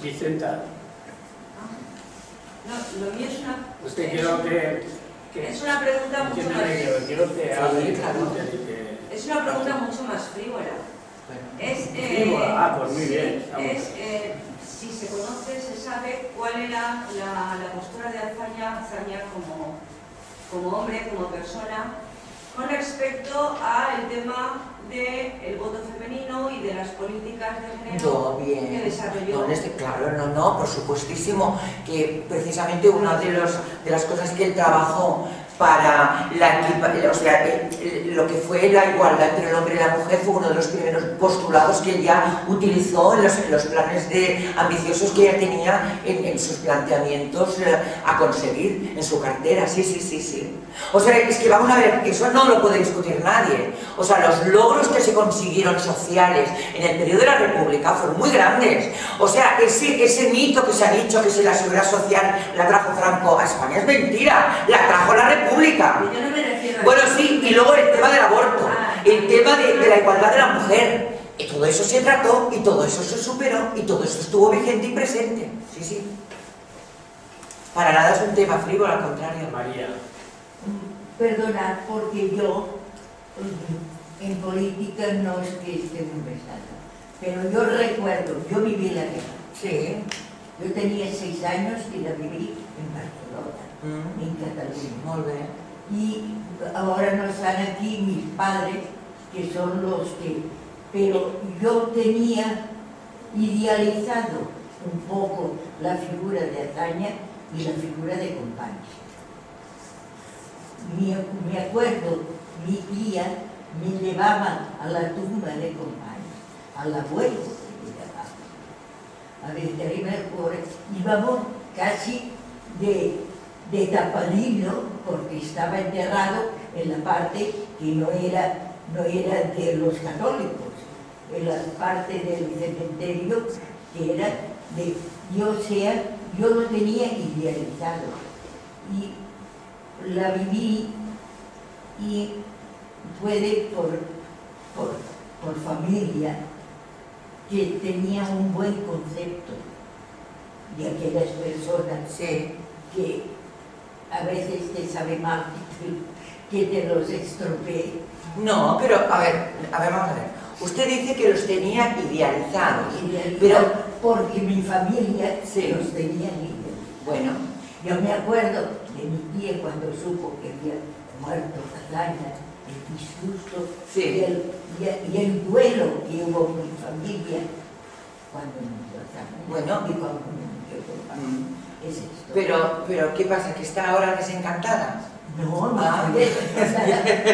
Vicenta. No, lo mío es una... Usted quiero que... Es una pregunta mucho más... Quiero que hable. Es una pregunta mucho más frívola. Frívola, pues muy bien. Si se conoce, se sabe cuál era la postura de Azaña como hombre, como persona, con respecto al tema del voto femenino y de las políticas de género que desarrolló. Claro, no, por supuestísimo, que precisamente una de las cosas que él trabajó para lo que fue la igualdad entre el hombre y la mujer fue uno de los primeros postulados que él ya utilizó en los planes ambiciosos que ella tenía en sus planteamientos a conseguir en su cartera, sí. O sea, es que vamos a ver, eso no lo puede discutir nadie. O sea, los logros que se consiguieron sociales en el periodo de la República fueron muy grandes. O sea, ese mito que se ha dicho que si la seguridad social la trajo Franco a España es mentira, la trajo la República. Yo no me refiero a bueno, sí, y luego el tema del aborto, el tema de la igualdad de la mujer. Y todo eso se trató, y todo eso se superó, y todo eso estuvo vigente y presente. Sí. Para nada es un tema frívolo, al contrario. María. Perdonad, porque yo en política no es que esté muy pesada, pero yo recuerdo, yo viví la guerra. Sí. Yo tenía 6 años y la viví en Barcelona, en Cataluña. Molt bé. Y ahora no están aquí mis padres, que son los que... Pero yo tenía idealizado un poco la figura de Azaña y la figura de Companys. Me acuerdo, mi tía me llevaba a la tumba de Companys, al abuelo que me llevaba. A ver, íbamos casi de tapadillo, porque estaba enterrado en la parte que no era de los católicos, en la parte del cementerio que era de... yo lo tenía idealizado y la viví, y fue por familia que tenía un buen concepto de aquellas personas que a veces te sabe mal que te los estropee. No, pero a ver, vamos a ver. Usted dice que los tenía idealizados, pero... Porque mi familia los tenía idealizados. Bueno. Yo me acuerdo de mi tía cuando supo que había muerto Azaña, el disgusto y el duelo que hubo con mi familia cuando murió Azaña. Bueno. Y cuando murió Companys. Es esto. Pero, ¿qué pasa? ¿Que está ahora desencantada? No,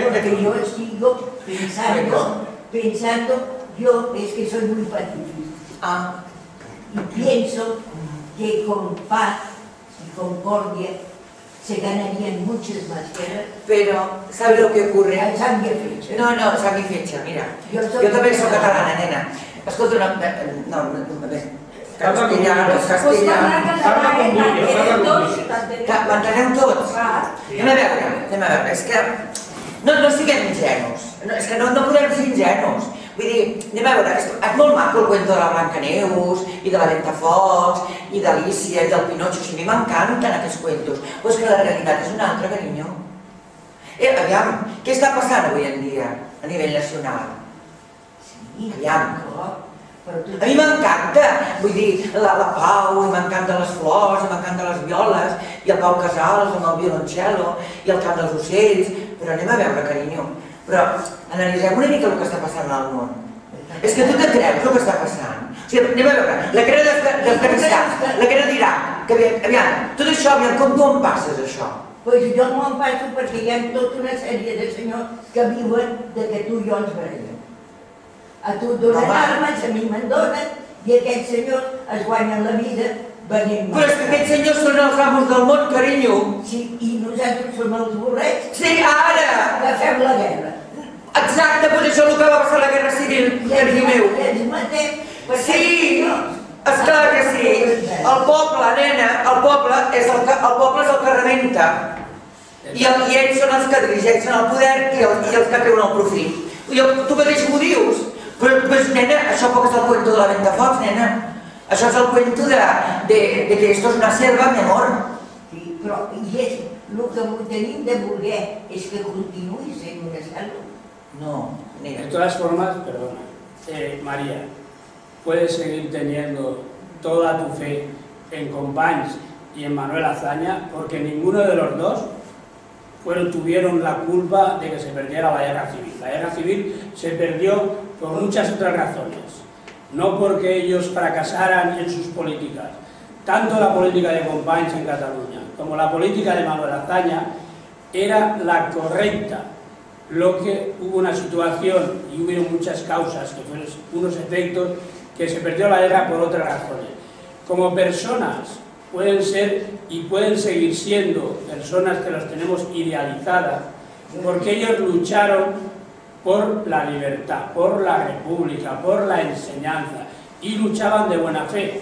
porque yo sigo pensando, yo es que soy muy pacifista. Y pienso que con paz y concordia se ganarían muchas más guerras. Pero, ¿sabe lo que ocurre? Al sang i fetge. No, sang i fetge, mira. Jo també soc catalana, nena. Escolta, castellà. M'enteneu tots? Anem a veure, és que no siguem ingenus, és que no podem ser ingenus. Vull dir, anem a veure, és molt maco el cuento de la Blancaneus, i de la Ventafocs, i d'Alícia, i del Pinocho, i a mi m'encanten aquests cuentos, però és que la realitat és una altra, carinyo. Aviam, què està passant avui en dia, a nivell nacional? Aviam. A mi m'encanta, vull dir, la Pau, i m'encanten les flors, i m'encanten les violes, i el Pau Casals amb el violoncello, i el cant dels ocells, però anem a veure, carinyo. Però analitzem una mica el que està passant al món. És que tu te creus el que està passant. O sigui, anem a veure, la guerra d'Afganistan, la guerra d'Iraq, que aviam, tot això, aviam, com tu en passes, això? Doncs jo me'n passo perquè hi ha tota una sèrie de senyors que viuen de que tu i jo ens barallem. A tu et donen armes, a mi me'n donen, i aquests senyors es guanyen la vida venint. Però és que aquests senyors són els amos del món, carinyo. Sí, i nosaltres som els borrets. Sí, ara! Que fem la guerra. Exacte, per això el que va passar la Guerra Civil, carinyo meu. I ens matem. Sí, esclar que sí. El poble, nena, el poble és el que rebenta. I ells són els que dirigeixen el poder i els que treuen el profit. Tu mateix m'ho dius. Però, nena, això poc és el cuento de la Ventafocs, nena. Això és el cuento de que esto es una selva, mi amor. Sí, però el que tenim de voler és que continuï sent una selva. No, De mira. todas formas, perdona, María, puedes seguir teniendo toda tu fe en Companys y en Manuel Azaña, porque ninguno de los dos tuvieron la culpa de que se perdiera la guerra civil. La guerra civil se perdió por muchas otras razones, no porque ellos fracasaran en sus políticas. Tanto la política de Companys en Cataluña como la política de Manuel Azaña era la correcta. Lo que hubo una situación y hubo muchas causas, que fueron unos efectos, que se perdió la guerra por otras razones. Como personas pueden ser y pueden seguir siendo personas que las tenemos idealizadas, porque ellos lucharon por la libertad, por la república, por la enseñanza, y luchaban de buena fe,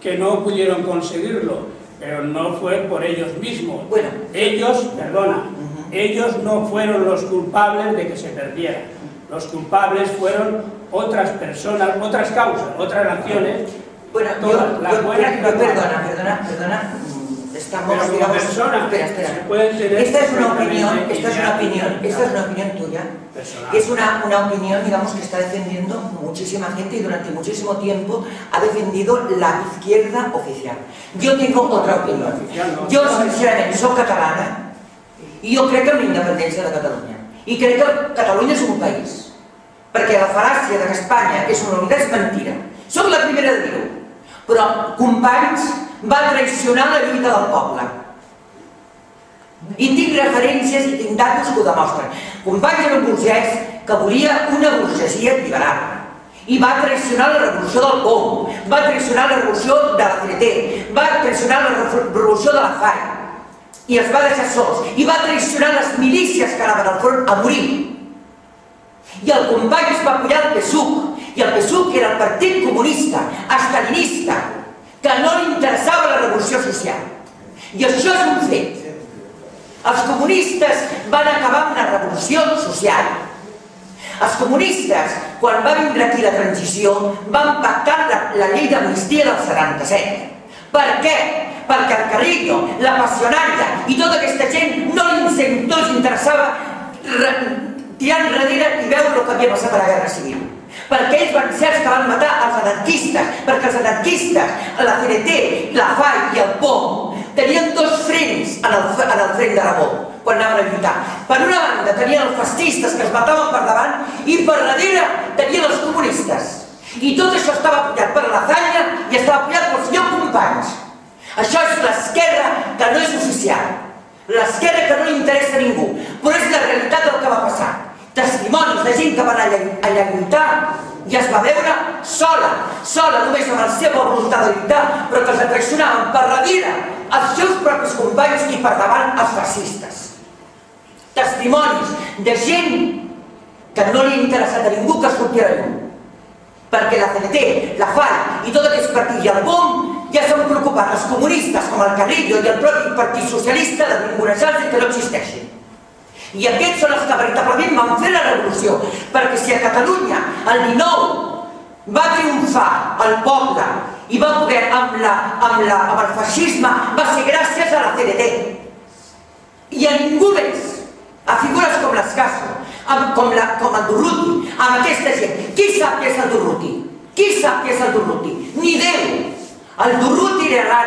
que no pudieron conseguirlo, pero no fue por ellos mismos. Bueno. Ellos, perdona, ellos no fueron los culpables de que se perdiera. Los culpables fueron otras personas, otras causas, otras naciones. Bueno, perdona, estamos, pero como digamos, persona, espera. se pueden tener Esta es una opinión perfectamente tuya, personal. que es una opinión, digamos, que está defendiendo muchísima gente y durante muchísimo tiempo ha defendido la izquierda oficial. Yo tengo otra opinión. Yo, sinceramente, soy catalana i jo crec en la independència de Catalunya. I crec que Catalunya és un país. Perquè la fal·làcia que Espanya és una unitat és mentira. Soc la primera de dir-ho. Però Companys va traicionar la lluita del poble. I tinc referències i tinc datos que ho demostren. Companys era un burgès que volia una burgesia liberal. I va traicionar la revolució del POM, va traicionar la revolució de la CNT, va traicionar la revolució de la FAI. I els va deixar sols. I va traicionar les milícies que anaven al front a morir. I el Companys va apoyar el PSUC. I el PSUC era el partit comunista, estalinista, que no li interessava la revolució social. I això és un fet. Els comunistes van acabar amb la revolució social. Els comunistes, quan va vindre aquí la transició, van pactar la llei d'amnistia del 77. Per què? Perquè el Carrillo, la Passionària i tota aquesta gent no els interessava tirar enrere i veure el que havia passat a la Guerra Civil. Perquè ells van ser els que van matar els anarquistes, perquè els anarquistes, la CNT, la FAI i el POM, tenien dos frens en el fren d'Aragó, quan anaven a lluitar. Per una banda tenien els fascistes que es mataven per davant i per darrere tenien els comunistes. I tot això estava apoyat per l'Azaña i estava apoyat pel senyor Companys. Això és l'esquerra que no és oficial, l'esquerra que no li interessa a ningú, però és la realitat del que va passar. Testimonis de gent que van allà lluitar i es va veure sola, només amb la seva voluntat de lluitar, però que els traicionaven per darrere els seus propis companys i per davant els fascistes. Testimonis de gent que no li ha interessat a ningú que sortira a llum. Perquè la CNT, la FAI i tot aquest partit i el POM ja s'han preocupat els comunistes com el Carrillo i el propi Partit Socialista de ningunejar-los i que no existeixin. I aquests són els que veritablement van fer la revolució, perquè si a Catalunya el 19 va triomfar el poble i va poder amb el feixisme, va ser gràcies a la CNT. I a ningú més, a figures com l'Escaso, com el Durruti, amb aquesta gent. Qui sap què és el Durruti? Qui sap què és el Durruti? Ni Déu. El Durruti era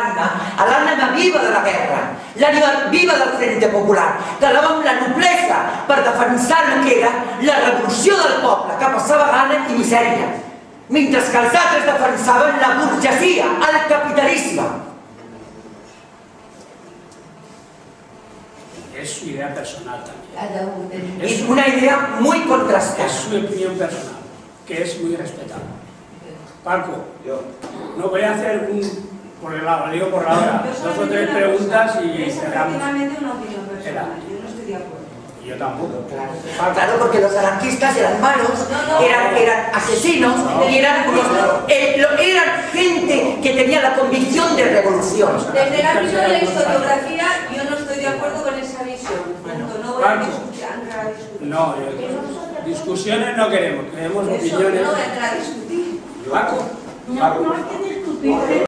l'ànima viva de la guerra, l'ànima viva del Frente Popular, que anava amb la noblesa per defensar el que era la revolució del poble, que passava gana i misèria, mentre que els altres defensaven la burgesia, el capitalisme. Es su idea personal también. Es una idea muy contrastada. Es su opinión personal, que es muy respetable. Paco, no voy a hacer por el lado, digo por la hora, 2 o 3 preguntas y es cerramos. efectivamente una opinión personal, yo no estoy de acuerdo. Y yo tampoco. Claro, porque los anarquistas eran malos, eran asesinos, y eran gente que tenía la convicción de revolución. Desde el ámbito de la historiografía, yo no estoy de acuerdo con esa visión. No voy a discutir. No, discusiones no queremos, queremos opiniones. No voy a entrar a discutir. Paco. No hay que discutir. estupidez.